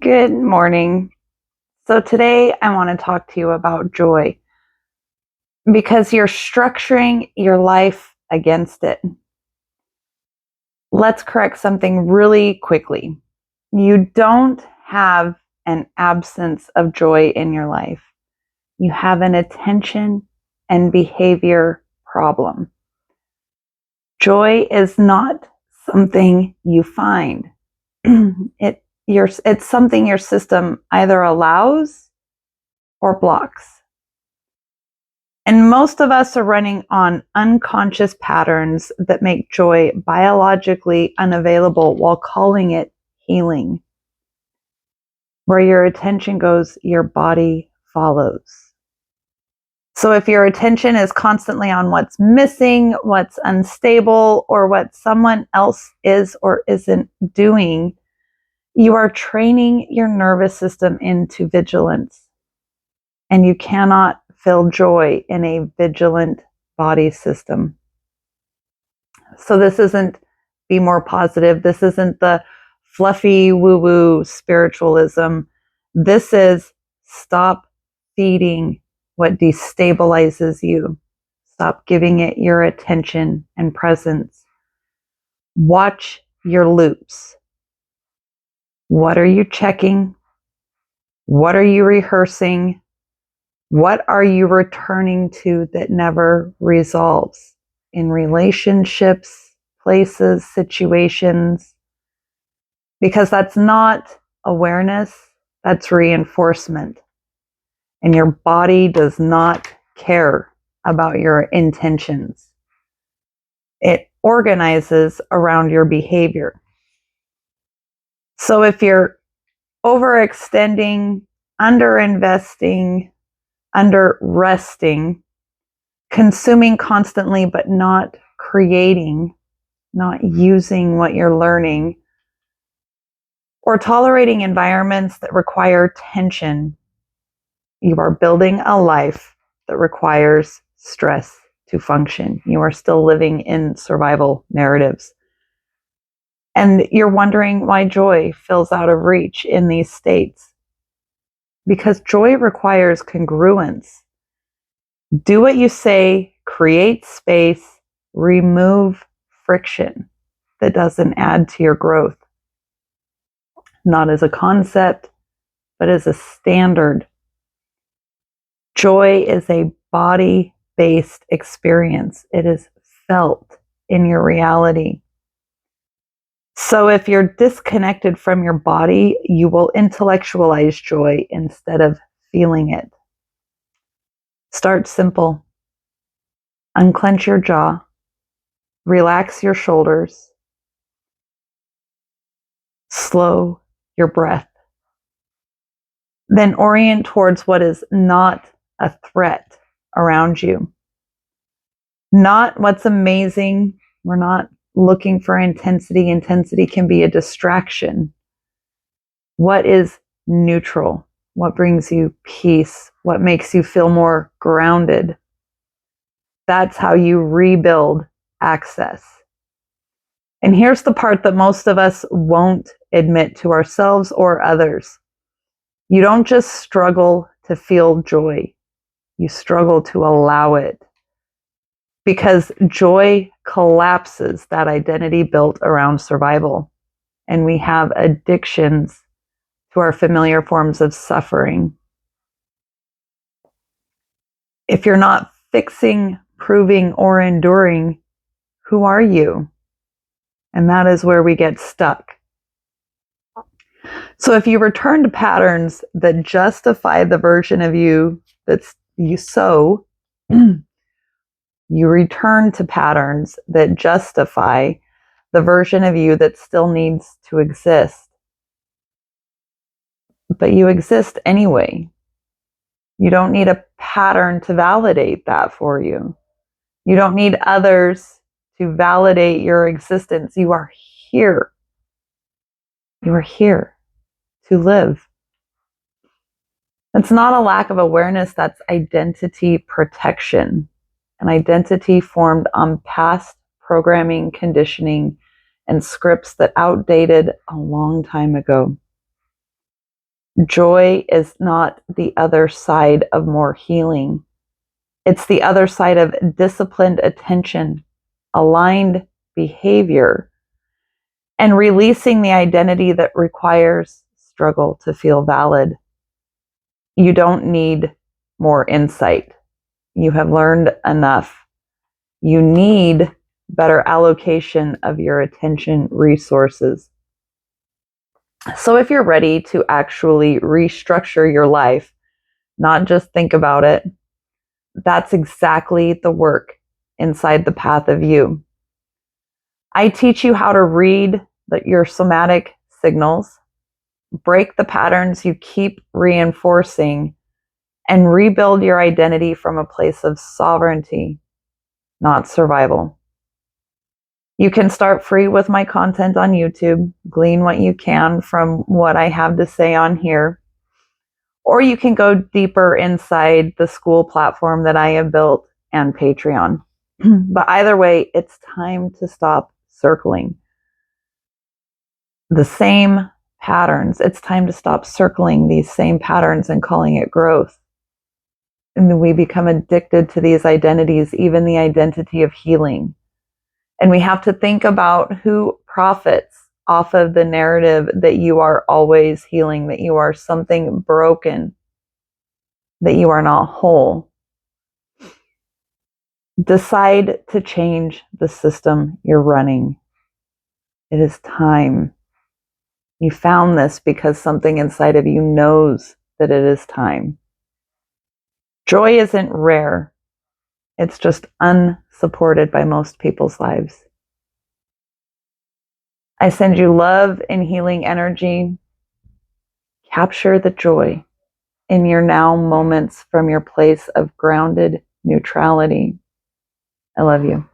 Good morning. So today I want to talk to you about joy because you're structuring your life against it. Let's correct something really quickly. You don't have an absence of joy in your life. You have an attention and behavior problem. Joy is not something you find. It's something your system either allows or blocks. And most of us are running on unconscious patterns that make joy biologically unavailable while calling it healing. Where your attention goes, your body follows. So if your attention is constantly on what's missing, what's unstable, or what someone else is or isn't doing, you are training your nervous system into vigilance. And you cannot feel joy in a vigilant body system. So this isn't be more positive. This isn't the fluffy woo-woo spiritualism. This is stop feeding what destabilizes you. Stop giving it your attention and presence. Watch your loops. What are you checking? What are you rehearsing? What are you returning to that never resolves in relationships, places, situations? Because that's not awareness, that's reinforcement. And your body does not care about your intentions. It organizes around your behavior. So if you're overextending, underinvesting, under resting, consuming constantly but not creating, not using what you're learning, or tolerating environments that require tension, you are building a life that requires stress to function. You are still living in survival narratives. And you're wondering why joy feels out of reach in these states. Because joy requires congruence. Do what you say, create space, remove friction that doesn't add to your growth. Not as a concept, but as a standard. Joy is a body-based experience. It is felt in your reality. So if you're disconnected from your body, you will intellectualize joy instead of feeling it. Start simple. Unclench your jaw. Relax your shoulders. Slow your breath. Then orient towards what is not a threat around you. Not what's amazing. We're not looking for intensity. Intensity can be a distraction. What is neutral? What brings you peace? What makes you feel more grounded? That's how you rebuild access. And here's the part that most of us won't admit to ourselves or others. You don't just struggle to feel joy. You struggle to allow it. Because joy collapses that identity built around survival. And we have addictions to our familiar forms of suffering. If you're not fixing, proving, or enduring, who are you? And that is where we get stuck. So if you return to patterns that justify the version of you that's you sow, you return to patterns that justify the version of you that still needs to exist. But you exist anyway. You don't need a pattern to validate that for you. You don't need others to validate your existence. You are here. You are here to live. It's not a lack of awareness, that's identity protection. An identity formed on past programming, conditioning, and scripts that outdated a long time ago. Joy is not the other side of more healing. It's the other side of disciplined attention, aligned behavior, and releasing the identity that requires struggle to feel valid. You don't need more insight. You have learned enough. You need better allocation of your attention resources. So if you're ready to actually restructure your life, not just think about it, that's exactly the work inside the path of you. I teach you how to read your somatic signals, break the patterns you keep reinforcing, and rebuild your identity from a place of sovereignty, not survival. You can start free with my content on YouTube, glean what you can from what I have to say on here, or you can go deeper inside the Skool platform that I have built and Patreon. But either way, it's time to stop circling the same patterns. It's time to stop circling these same patterns and calling it growth. And then we become addicted to these identities, even the identity of healing. And we have to think about who profits off of the narrative that you are always healing, that you are something broken, that you are not whole. Decide to change the system you're running. It is time. You found this because something inside of you knows that it is time. Joy isn't rare. It's just unsupported by most people's lives. I send you love and healing energy. Capture the joy in your now moments from your place of grounded neutrality. I love you.